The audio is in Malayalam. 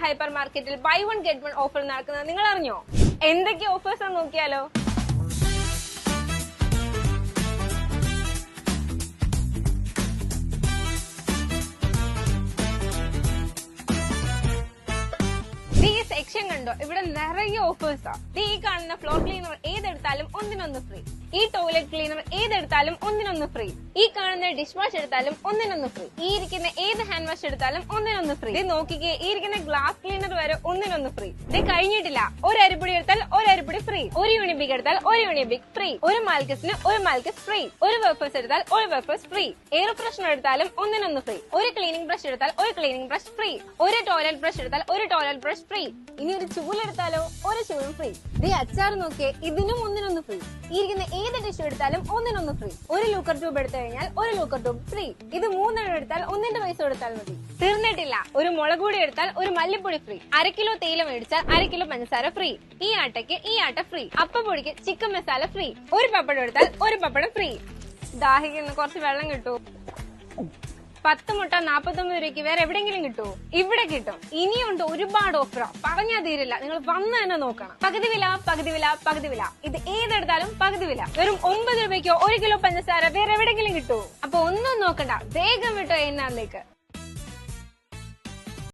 ഹൈപ്പർ മാർക്കറ്റിൽ buy one get one offer നടക്കുന്നത് നിങ്ങൾ അറിഞ്ഞോ? എന്തൊക്കെ ഓഫേഴ്സ് ആണെന്ന് നോക്കിയാലോ? ഈ സെക്ഷൻ കണ്ടോ, ഇവിടെ നിറയെ ഓഫേഴ്സാ. ഈ കാണുന്ന ഫ്ലോർ ക്ലീനർ ഏതെടുത്താലും ഒന്നിനൊന്ന് ഫ്രീ. ഈ ടോയ്ലറ്റ് ക്ലീനർ ഏതെടുത്താലും ഒന്നിനൊന്ന് ഫ്രീ. ഈ കാണുന്ന ഡിഷ് വാഷ് എടുത്താലും ഒന്നിനൊന്ന് ഫ്രീ. ഈ ഇരിക്കുന്ന ഏത് ഹാൻഡ് വാഷ് എടുത്താലും ഒന്നിനൊന്ന് ഫ്രീ. ഇത് നോക്കിക്കേ, ഈ ഇരിക്കുന്ന ഗ്ലാസ് ക്ലീനർ വരെ ഒന്നിനൊന്ന് ഫ്രീ. ഇത് കഴിഞ്ഞിട്ടില്ല, ഒരു അരിപ്പൊടി എടുത്താൽ ഒരു അരിപ്പൊടി ഫ്രീ. ഒരു യൂണിബിക് എടുത്താൽ ഒരു യൂണിബിക് ഫ്രീ. ഒരു മാൽക്കസിന് ഒരു മാൽക്കസ് ഫ്രീ. ഒരു വേഫേഴ്സ് എടുത്താൽ ഒരു വേഫേഴ്സ് ഫ്രീ. എയർ ഫ്രഷ്നർ എടുത്താലും ഒന്നിനൊന്ന് ഫ്രീ. ഒരു ക്ലീനിംഗ് ബ്രഷ് എടുത്താൽ ഒരു ക്ലീനിംഗ് ബ്രഷ് ഫ്രീ. ഒരു ടോയ്ലറ്റ് ബ്രഷ് എടുത്താൽ ഒരു ടോയ്ലറ്റ് ബ്രഷ് ഫ്രീ. ഇനി ഒരു ചൂൽ എടുത്താലോ ഒരു ചൂലും ഫ്രീ. ഈ അച്ചാർ നോക്കിയേ, ഇതിനും ഒന്നിനൊന്ന് ഫ്രീ. ഈ ഇരിക്കുന്ന ഏത് ടിഷ്യൂ എടുത്താലും ഒന്നിനൊന്ന് ഫ്രീ. ഒരു ലൂക്കർ ട്യൂബ് എടുത്തു കഴിഞ്ഞാൽ ഒരു ലൂക്കർ ട്യൂബ് ഫ്രീ. ഇത് 3 എടുത്താൽ 1 പൈസ കൊടുത്താൽ മതി. തീർന്നിട്ടില്ല, ഒരു മുളക് പൊടി എടുത്താൽ ഒരു മല്ലിപ്പൊടി ഫ്രീ. 1 കിലോ തേയില മേടിച്ചാൽ 1 കിലോ പഞ്ചസാര ഫ്രീ. ഈ ആട്ടയ്ക്ക് ഈ ആട്ട ഫ്രീ. അപ്പപ്പൊടിക്ക് ചിക്കൻ മസാല ഫ്രീ. ഒരു പപ്പടം എടുത്താൽ ഒരു പപ്പടം ഫ്രീ. ദാഹിക്കുന്ന കുറച്ച് വെള്ളം കിട്ടൂ. 10 മുട്ട 49 രൂപയ്ക്ക് വേറെ എവിടെയെങ്കിലും കിട്ടുമോ? ഇവിടെ കിട്ടും. ഇനിയുണ്ട് ഒരുപാട് ഓഫറാ, പറഞ്ഞാൽ തീരില്ല. നിങ്ങൾ വന്ന് തന്നെ നോക്കണം. പകുതി വില, പകുതി വില, പകുതി വില. ഇത് ഏതെടുത്താലും പകുതി വില. വെറും 9 രൂപയ്ക്കോ 1 കിലോ പഞ്ചസാര വേറെ എവിടെയെങ്കിലും കിട്ടുമോ? അപ്പൊ ഒന്നും നോക്കണ്ട, വേഗം വിട്ടോ എന്നാലേക്ക്.